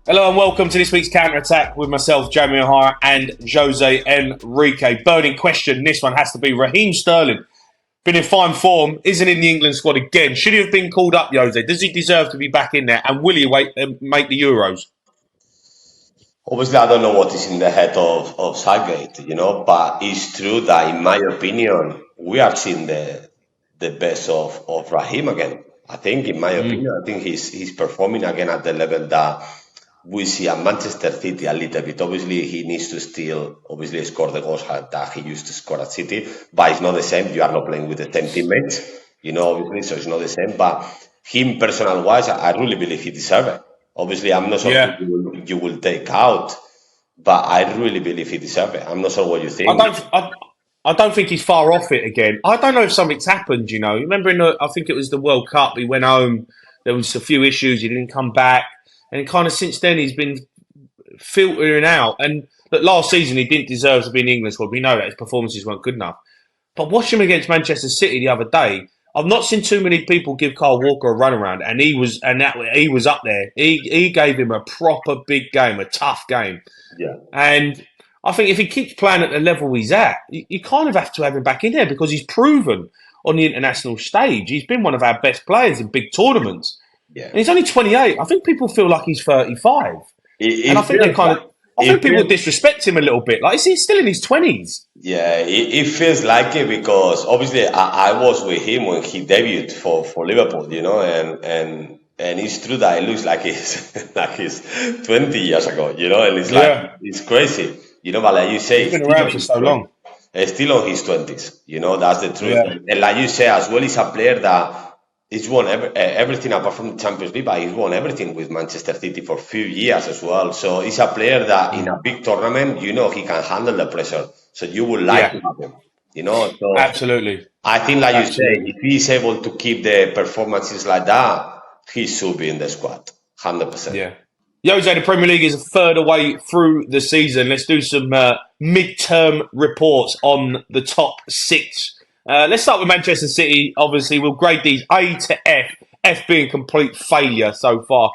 Hello and welcome to this week's Counter Attack with myself, Jamie O'Hara and Jose Enrique. Burning question, this one has to be Raheem Sterling. Been in fine form, isn't in the England squad again. Should he have been called up, Jose? Does he deserve to be back in there? And will he make the Euros? Obviously, I don't know what is in the head of Southgate, but it's true that, in my opinion, we are seeing the best of Raheem again. I think, in my opinion, I think he's performing again at the level that we see at Manchester City a little bit. Obviously, he needs to still obviously score the goals that he used to score at City, but it's not the same. You are not playing with the same teammates, obviously, so it's not the same. But him, personal wise, I really believe he deserves it. Obviously, I'm not sure who you will take out, but I really believe he deserves it. I'm not sure what you think. I don't think he's far off it again. I don't know if something's happened, Remember, I think it was the World Cup, he went home, there was a few issues, he didn't come back. And kind of since then, he's been filtering out. And look, last season, he didn't deserve to be in the England squad. We know that his performances weren't good enough. But watching him against Manchester City the other day, I've not seen too many people give Kyle Walker a runaround, and he was up there. He gave him a proper big game, a tough game. Yeah. And I think if he keeps playing at the level he's at, you kind of have to have him back in there because he's proven on the international stage. He's been one of our best players in big tournaments. Yeah. And he's only 28. I think people feel like he's 35. And I think they I think people disrespect him a little bit. Like, he's still in his 20s. Yeah, it feels like it because obviously I was with him when he debuted for Liverpool, and it's true that it looks like he's 20 years ago, and it's like it's crazy, but like you say, he's been around for so long. Still on his 20s, that's the truth. Yeah. And like you say as well, he's a player that he's won everything apart from the Champions League, but he's won everything with Manchester City for a few years as well. So he's a player that in a big tournament, he can handle the pressure. So you would like to have him, So Absolutely. I think, like you say, if he's able to keep the performances like that, he should be in the squad, 100%. Yeah. Jose, the Premier League is a third away through the season. Let's do some mid-term reports on the top six. Let's start with Manchester City. Obviously, we'll grade these A to F, F being complete failure so far.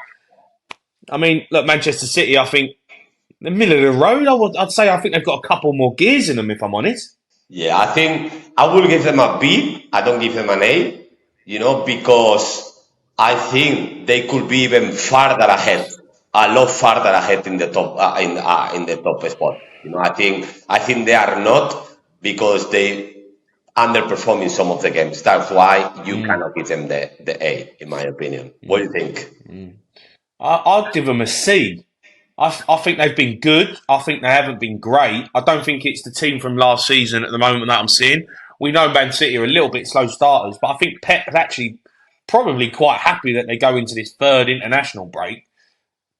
I mean, look, Manchester City, I think, the middle of the road, I'd say I think they've got a couple more gears in them, if I'm honest. Yeah, I think I will give them a B. I don't give them an A, because I think they could be even farther ahead, a lot farther ahead in the top in the top spot. I think they are not because they underperforming some of the games. That's why you cannot give them the A, in my opinion. What do you think? I'd give them a C. I think they've been good. I think they haven't been great. I don't think it's the team from last season at the moment that I'm seeing. We know Man City are a little bit slow starters, but I think Pep is actually probably quite happy that they go into this third international break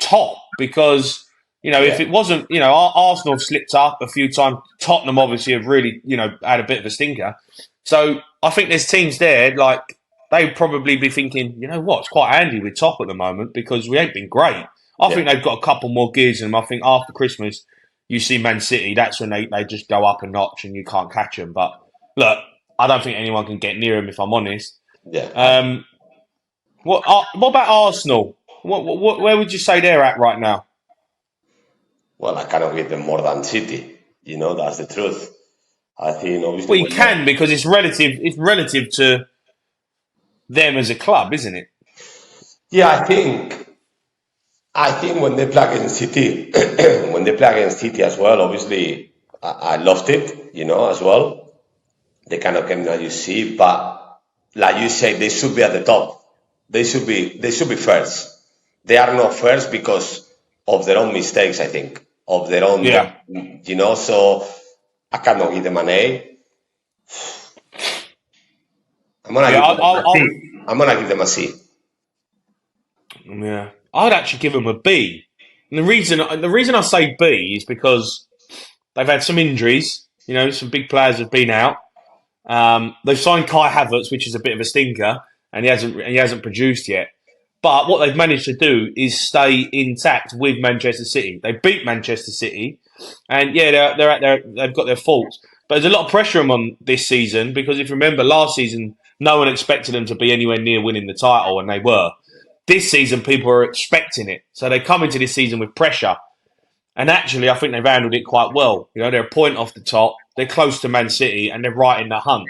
top because, if it wasn't, Arsenal have slipped up a few times. Tottenham obviously have really, had a bit of a stinker. So I think there's teams there, like, they'd probably be thinking, it's quite handy with top at the moment because we ain't been great. I think they've got a couple more gears in them. I think after Christmas, you see Man City, that's when they just go up a notch and you can't catch them. But look, I don't think anyone can get near them, if I'm honest. Yeah. What about Arsenal? Where would you say they're at right now? Well, I cannot give them more than City. That's the truth. I think obviously. Well, you can because it's relative. It's relative to them as a club, isn't it? Yeah, I think when they play against City, as well, obviously I loved it. As well, the kind of game that you see. But like you say, they should be at the top. They should be first. They are not first because of their own mistakes, I think. Of their own, so I cannot give them an A. I'm gonna give them a C. Yeah, I'd actually give them a B. And the reason I say B is because they've had some injuries. Some big players have been out. They've signed Kai Havertz, which is a bit of a stinker, and he hasn't produced yet. But what they've managed to do is stay intact with Manchester City. They beat Manchester City, and they've got their faults. But there's a lot of pressure on them this season because if you remember last season, no one expected them to be anywhere near winning the title, and they were. This season, people are expecting it, so they come into this season with pressure. And actually, I think they've handled it quite well. You know, they're a point off the top, they're close to Man City, and they're right in the hunt.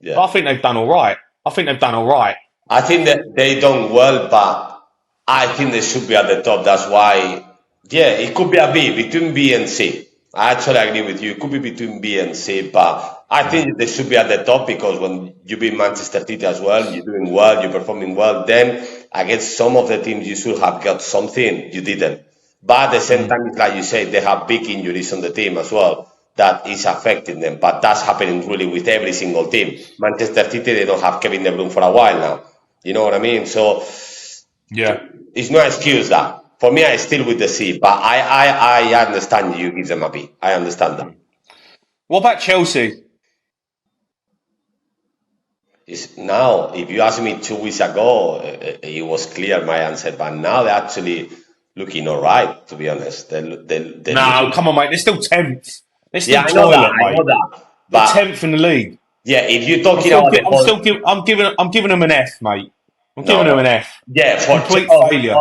But I Yeah. think they've done all right. I think they've done all right. I think that they done well, but I think they should be at the top. That's why, yeah, it could be a B between B and C. I actually agree with you. It could be between B and C, but I Mm. think they should be at the top because when you beat Manchester City as well, you're doing well, you're performing well. Then against some of the teams, you should have got something, you didn't. But at the same Mm. time, it's like you say, they have big injuries on the team as well that is affecting them. But that's happening really with every single team. Manchester City, they don't have Kevin De Bruyne for a while now. You know what I mean? So Yeah. it's no excuse that. For me, I still with the C, but I understand you give them a B. I understand that. What about Chelsea? It's now, if you asked me 2 weeks ago, it was clear my answer, but now they're actually looking all right, to be honest. They're No, looking. come on, mate. They're still 10th. They're Yeah, still I know that. toilet, I know mate. that. They're But 10th in the league. yeah, if you're talking about the I'm still whole, giving. I'm giving them an F, mate. I'm no, giving them an F. yeah, Complete failure.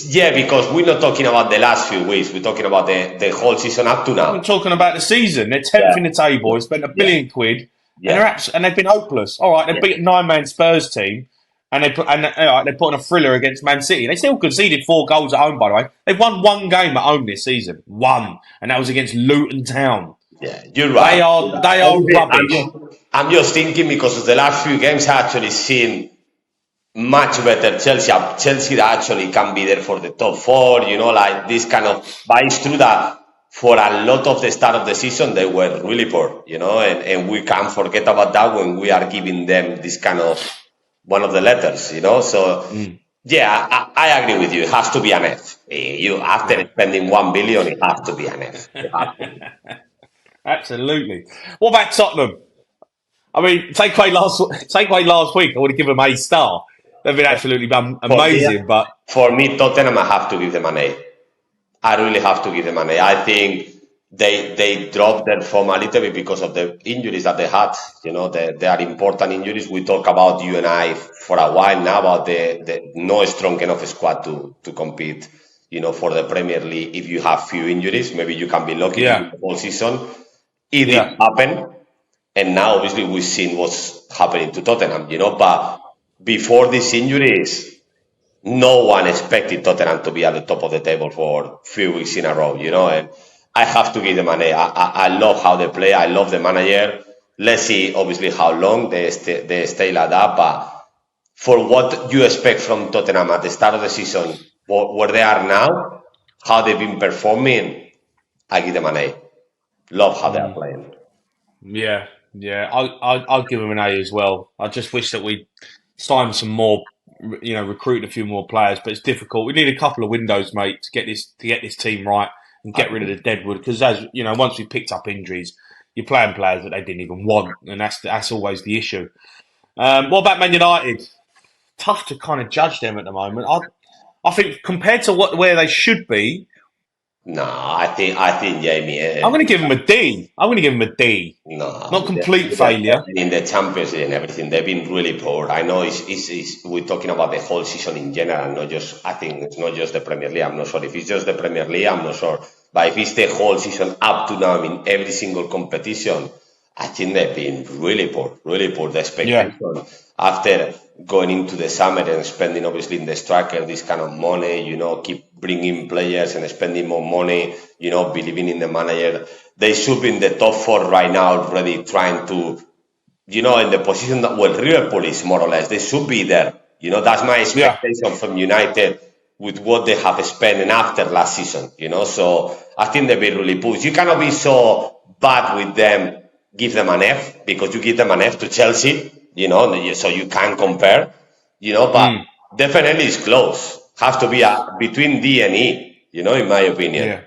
yeah, because we're not talking about the last few weeks. We're talking about the whole season up to I'm now. talking about the season. They're Yeah, 10th in the table. They spent a yeah, billion quid, and yeah, and they've been hopeless. All right, they yeah. beat a nine-man Spurs team, and they put on a thriller against Man City. They still conceded 4 goals at home. By the way, they've won one game at home this season, one, and that was against Luton Town. Yeah, you're right. They are Obviously, rubbish. I'm just thinking because of the last few games, I actually seen much better Chelsea. Chelsea that actually can be there for the top four, like this kind of. But it's true that for a lot of the start of the season, they were really poor, and we can't forget about that when we are giving them this kind of one of the letters. So, Mm, yeah, I agree with you. It has to be an F. You after yeah. spending 1 billion, it has to be an F. It has to be. Absolutely. What about Tottenham? I mean, take away last week. I would have given them a star. They've been absolutely For me, amazing. But for me, Tottenham, I have to give them an A. I really have to give them an A. I think they dropped their form a little bit because of the injuries that they had. They are important injuries. We talk about you and I for a while now about the no strong enough squad to compete. For the Premier League, if you have few injuries, maybe you can be lucky to win yeah, the whole season. It did yeah, happen, and now obviously we've seen what's happening to Tottenham. But before these injuries, no one expected Tottenham to be at the top of the table for a few weeks in a row. And I have to give them an A. I love how they play. I love the manager. Let's see, obviously, how long they stay like that. But for what you expect from Tottenham at the start of the season, where they are now, how they've been performing, I give them an A. Love how they are mm, playing. yeah, yeah. I'll give them an A as well. I just wish that we signed some more, recruit a few more players. But it's difficult. We need a couple of windows, mate, to get this team right and I get rid of the deadwood. Because as you know, once we picked up injuries, you're playing players that they didn't even want, and that's always the issue. What about Man United? Tough to kind of judge them at the moment. I think compared to where they should be, No, I think Jamie. I'm going to give them a D. I'm going to give them a D. No, Not complete failure. in the Champions League and everything, they've been really poor. I know we're talking about the whole season in general, not just. I think it's not just the Premier League. I'm not sure if it's just the Premier League. I'm not sure, but if it's the whole season up to now in every single competition, I think they've been really poor, really poor. The Yeah, expectation after going into the summer and spending obviously in the striker this kind of money, keep bringing players and spending more money, believing in the manager. They should be in the top four right now already trying to, in the position that, well, Liverpool is more or less, they should be there. That's my yeah. expectation from United with what they have spent and after last season. So I think they've been really pushed. You cannot be so bad with them, give them an F, because you give them an F to Chelsea, so you can't compare, but Mm, definitely it's close. Have to be between D and E, in my opinion. yeah.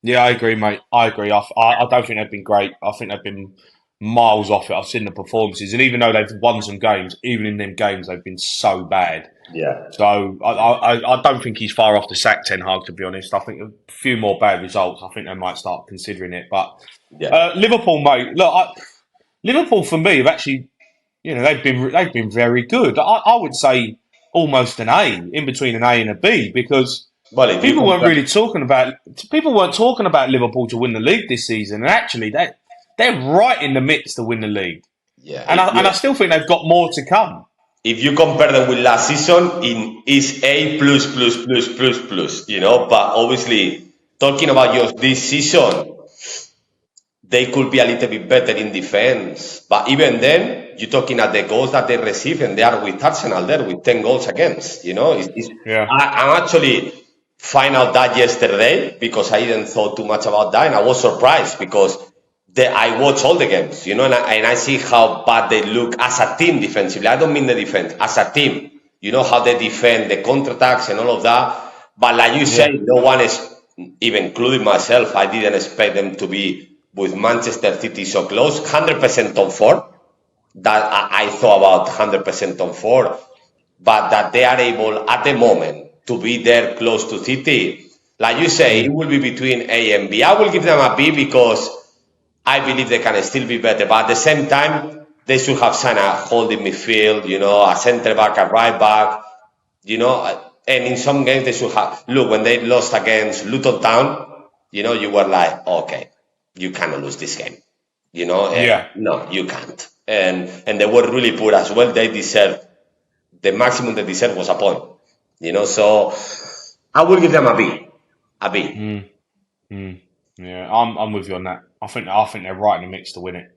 Yeah, I agree, mate. I agree. I don't think they've been great. I think they've been miles off it. I've seen the performances, and even though they've won some games, even in them games, they've been so bad. Yeah, So I don't think he's far off the sack, Ten Hag. To be honest, I think a few more bad results. I think they might start considering it. But yeah. Liverpool, mate. Look, Liverpool for me have actually, they've been very good. I would say almost an A, in between an A and a B, because Well, if you people weren't compare, really talking about Liverpool to win the league this season, and actually they're right in the midst to win the league, yeah, and I still think they've got more to come. if you compare them with last season, in is A plus plus plus plus plus, But obviously, talking about just this season, they could be a little bit better in defense. But even then, you're talking at the goals that they receive, and they are with Arsenal there with 10 goals against. Yeah, I'm actually find out that yesterday because I didn't thought too much about that, and I was surprised because I watch all the games, and I see how bad they look as a team defensively. I don't mean the defense, as a team. You know how they defend the counterattacks and all of that. But like you say, yeah, no one is, even including myself, I didn't expect them to be with Manchester City so close. 100% on form. That I thought about 100% on form, but that they are able at the moment to be there close to City. Like you say, it mm, will be between A and B. I will give them a B because I believe they can still be better. But at the same time, they should have signed a holding midfield, a centre back, a right back, and in some games they should have. Look, when they lost against Luton Town, you were like, okay, you cannot lose this game. yeah. No, you can't. And they were really poor as well. They deserve the maximum they deserve was a point. So I will give them a B. A B. Mm, mm, yeah, I'm with you on that. I think they're right in the mix to win it.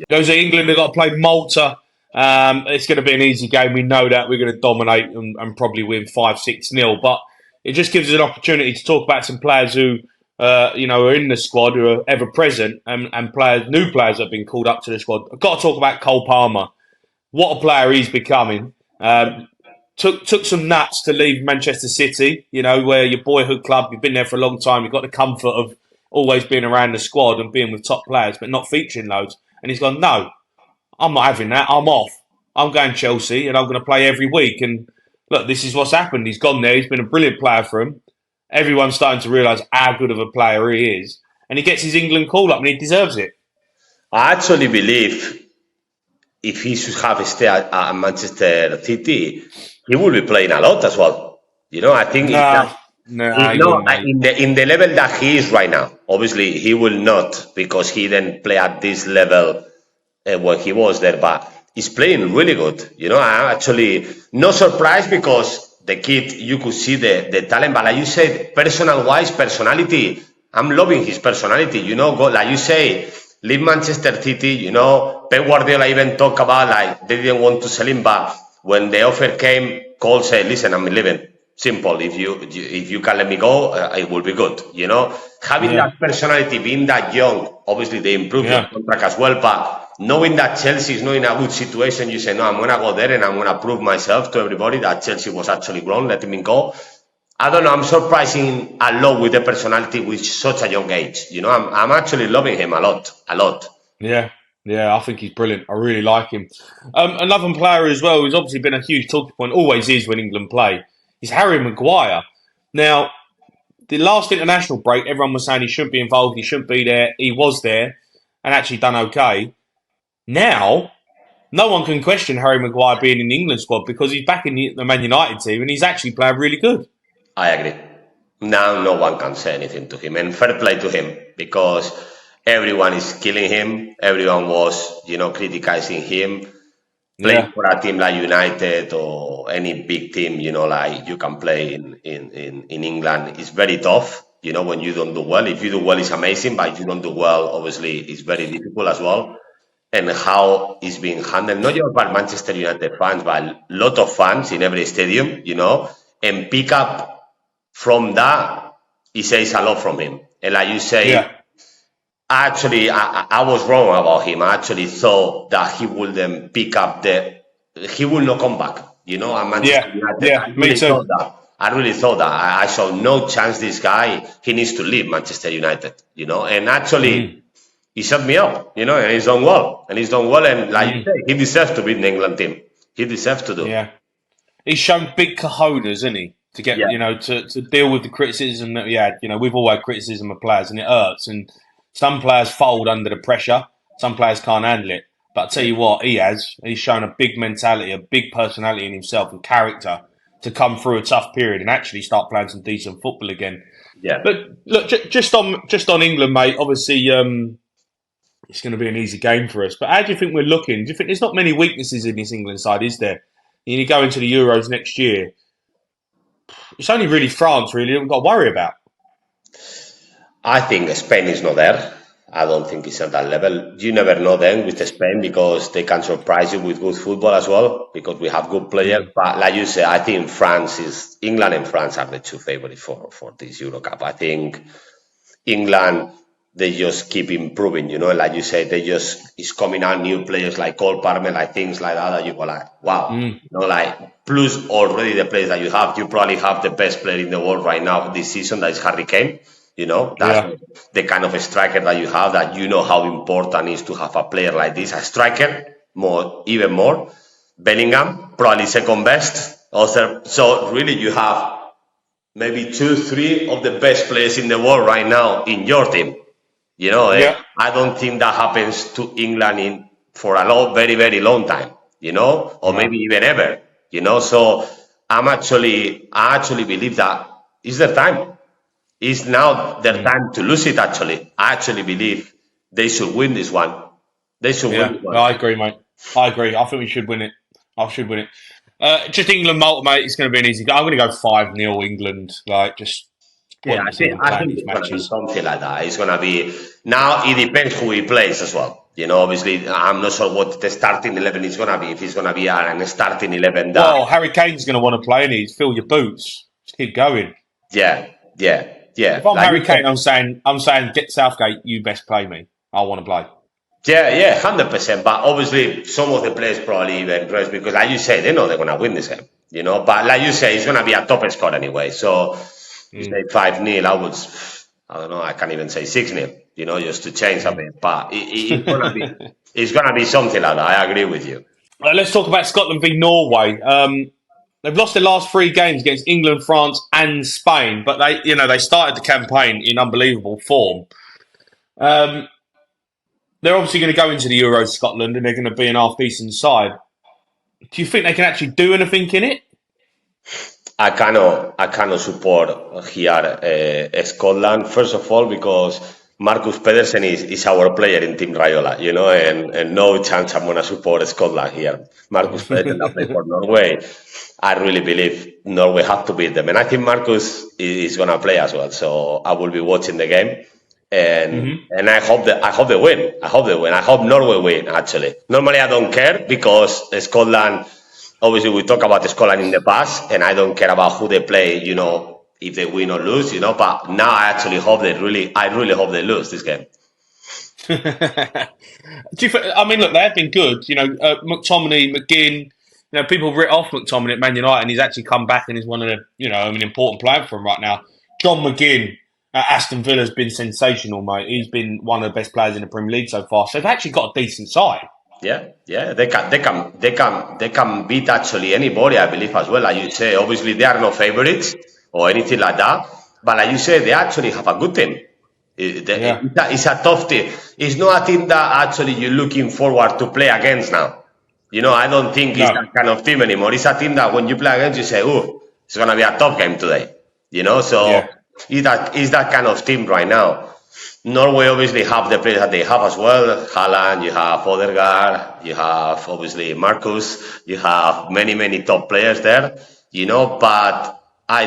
Those are England. They've got to play Malta. It's going to be an easy game. We know that we're going to dominate and probably win 5-6-0. But it just gives us an opportunity to talk about some players who, are in the squad, who are ever present, and new players that have been called up to the squad. I've got to talk about Cole Palmer. What a player he's becoming. Took some nuts to leave Manchester City, where your boyhood club, you've been there for a long time, you've got the comfort of always being around the squad and being with top players, but not featuring loads. And he's gone, no, I'm not having that. I'm off. I'm going Chelsea and I'm going to play every week. And look, this is what's happened. He's gone there. He's been a brilliant player for him. Everyone's starting to realise how good of a player he is. And he gets his England call up and he deserves it. I actually believe if he should have stayed at Manchester City, he will be playing a lot as well. I think Nah, nah, he's he not wouldn't, mate. in the level that he is right now. Obviously, he will not because he didn't play at this level when he was there, but he's playing really good. I'm actually not surprised because the kid, you could see the talent, but like you said, personal wise, personality, I'm loving his personality. Like you say, leave Manchester City. Pep Guardiola even talk about like they didn't want to sell him, but when the offer came, Cole said, "Listen, I'm leaving. Simple. If you can let me go, it will be good." Having Yeah, that personality, being that young, obviously they improved his yeah, contract as well, but knowing that Chelsea is not in a good situation, you say, no, I'm gonna go there and I'm gonna prove myself to everybody that Chelsea was actually wrong, letting me go. I don't know. I'm surprising a lot with the personality with such a young age. I'm actually loving him a lot, a lot. yeah, yeah. I think he's brilliant. I really like him. Another player as well who's obviously been a huge talking point, always is when England play, is Harry Maguire. Now, the last international break, everyone was saying he shouldn't be involved, he shouldn't be there. He was there and actually done okay. Now, no one can question Harry Maguire being in the England squad because he's back in the Man United team and he's actually playing really good. I agree. Now no one can say anything to him, and fair play to him because everyone is killing him. Everyone was, criticizing him. Playing Yeah, for a team like United or any big team, like you can play in England, is very tough. When you don't do well. If you do well, it's amazing, but if you don't do well, obviously, it's very difficult as well. And how it's being handled, not just by Manchester United fans, but a lot of fans in every stadium, and pick up from that, he says a lot from him. And like you yeah, say, actually, I was wrong about him. I actually thought that he wouldn't pick up he will not come back. At Manchester yeah, United. I yeah, me really too. thought that. I really thought that. I saw no chance. This guy, he needs to leave Manchester United. And actually, Mm, he shut me up. And he's done well. And he's done well. And like you mm, say, he deserves to be in the England team. He deserves to do. yeah. He's shown big cojones, isn't he? To get, Yeah. to deal with the criticism that we had. We've all had criticism of players and it hurts. And some players fold under the pressure. Some players can't handle it. But I tell you what, he has. He's shown a big mentality, a big personality in himself and character to come through a tough period and actually start playing some decent football again. Yeah. But look, just on England, mate. Obviously, it's going to be an easy game for us. But how do you think we're looking? Do you think there's not many weaknesses in this England side, is there? You go into the Euros next year. It's only really France, really, that we've got to worry about. I think Spain is not there. I don't think it's at that level. You never know then with Spain because they can surprise you with good football as well because we have good players. Mm. But like you say, I think England and France are the two favorites for this Euro Cup. I think England, they just keep improving, like you say, it's coming out new players like Cole Palmer, like things like that you go like, wow, Mm. like, plus already the players that you probably have the best player in the world right now this season, that is Harry Kane, that's Yeah, the kind of striker that you have, that how important it is to have a player like this, a striker, even more. Bellingham, probably second best. Also, so really you have maybe 3 of the best players in the world right now in your team. yeah, I don't think that happens to England for a very, very long time, or no, maybe even ever, So I actually believe that it's their time. It's now their mm. time to lose it, actually. I actually believe they should win this one. They should win Yeah. this No, one. I agree, mate. I agree. I think we should win it. I should win it. Just England, Malta, mate. It's going to be an easy. I'm going to go 5-0 England. Like, just Yeah, pointless even I playing think these it's gonna be matches. something like that. It's gonna be now. It depends who he plays as well. Obviously, I'm not sure what the starting 11 is gonna be. If it's gonna be a starting 11, that Well, Harry Kane's going to want to play, and he's fill your boots. Just keep going. yeah, yeah, If yeah. I'm Like Harry you said, Kane, I'm saying, get Southgate. You best play me. I want to play. yeah, 100%. But obviously, some of the players probably even rest because, like you say, they know they're gonna win this game. But like you say, it's gonna be a top score anyway. So you Mm. say 5-0, I don't know. I can't even say 6-0. Just to change a bit. But it's gonna be something like that. I agree with you. Let's talk about Scotland v Norway. They've lost their last 3 games against England, France, and Spain, but they started the campaign in unbelievable form. Um, they're obviously going to go into the Euros, Scotland, and they're going to be an half decent side. Do you think they can actually do anything in it? I cannot support here Scotland, first of all, because Marcus Pedersen is our player in Team Raiola, and no chance I'm going to support Scotland here. Marcus Pedersen that play for Norway, I really believe Norway have to beat them. And I think Marcus is going to play as well, so I will be watching the game. And I hope they win. I hope they win. I hope Norway win, actually. Normally I don't care because Scotland, obviously we talk about Scotland in the past, and I don't care about who they play, if they win or lose, but now I actually hope I really hope they lose this game. I mean, look, they have been good. McTominay, McGinn. People writ off McTominay at Man United, and he's actually come back and he's one of the, an important player for him right now. John McGinn at Aston Villa has been sensational, mate. He's been one of the best players in the Premier League so far. So they've actually got a decent side. Yeah, they can beat actually anybody, I believe, as well. Like you say, obviously they are no favorites or anything like that, but like you say, they actually have a good team. Yeah. It's a tough team. It's not a team that actually you're looking forward to play against now. I don't think it's No. that kind of team anymore. It's a team that when you play against, you say, "Oh, it's gonna be a tough game today." So Yeah. it's that kind of team right now. Norway obviously have the players that they have as well. Haaland, you have Odegaard, you have obviously Marcus, you have many top players there. But I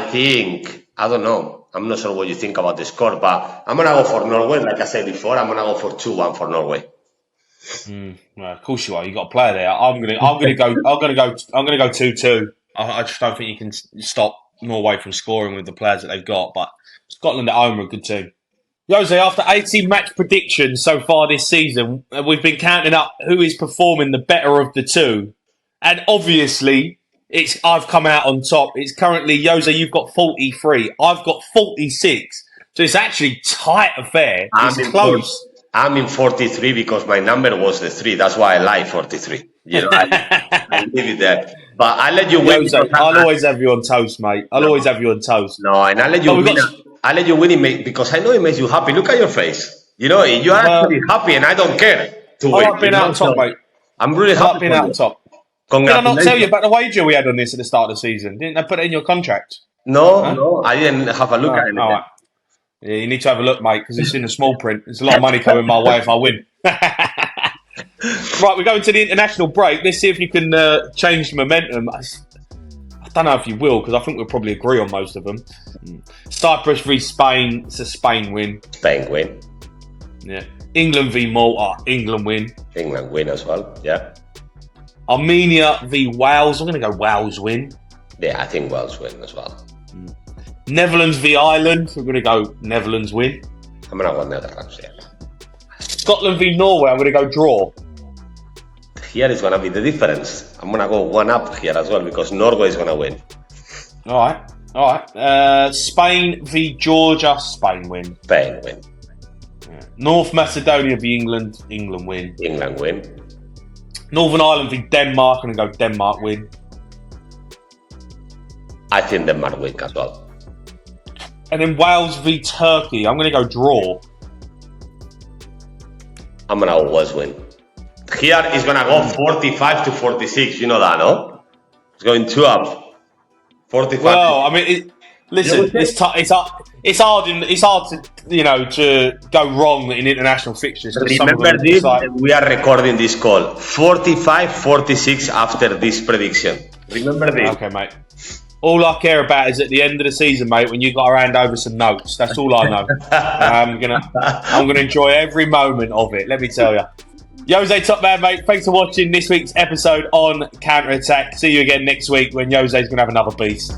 don't know. I'm not sure what you think about the score, but I'm gonna go for Norway. Like I said before, I'm gonna go for 2-1 for Norway. Well, of course you are. You got a player there. I'm gonna go 2-2. I just don't think you can stop Norway from scoring with the players that they've got. But Scotland at home are a good team. Jose, after 80 match predictions so far this season, we've been counting up who is performing the better of the two. And obviously, I've come out on top. It's currently, Jose, you've got 43. I've got 46. So it's actually tight affair. I'm It's in close. I'm in 43 because my number was the 3. That's why I like 43. I leave it there. But I let you win because Jose, I'll always have you on toast, mate. I'll no, always have you on toast. no, and I let you But we've win. got, I let you win because I know it makes you happy. Look at your face. You are actually well, happy, and I don't care to I win. like being out on top, So mate. I'm really I like happy being for out you. on top. Did I not tell you Congratulations. about the wager we had on this at the start of the season? Didn't I put it in your contract? No, Huh? no, I didn't have a look at Oh, all anything. right. Yeah, you need to have a look, mate, because it's in the small print. There's a lot of money coming my way if I win. Right, we're going to the international break. Let's see if you can change the momentum. I don't know if you will, because I think we'll probably agree on most of them. Cyprus v Spain. It's a Spain win. Spain win. Yeah. England v Malta. England win. England win as well. Yeah. Armenia v Wales. I'm going to go Wales win. Yeah, I think Wales win as well. Netherlands v Ireland. We're going to go Netherlands win. I'm gonna go Netherlands. Yeah. Scotland v Norway. I'm going to go draw. Here is gonna be the difference. I'm gonna go one up here as well because Norway is gonna win. All right. Spain v Georgia. Spain win. Spain win. North Macedonia v England. England win. England win. Northern Ireland v Denmark. I'm going to go Denmark win. I think Denmark win as well. And then Wales v Turkey. I'm going to go draw. I'm gonna go Wales win. Here is gonna go 45 to 46. You know that, no? It's going 2 up. 45. Well, I mean, listen, it's hard to go wrong in international fixtures. Remember this, we are recording this call. 45-46 after this prediction. Remember this. Okay, mate. All I care about is at the end of the season, mate, when you got to hand over some notes. That's all I know. I'm gonna enjoy every moment of it. Let me tell you. Jose, top man, mate. Thanks for watching this week's episode on Counter Attack. See you again next week when Jose's gonna have another beast.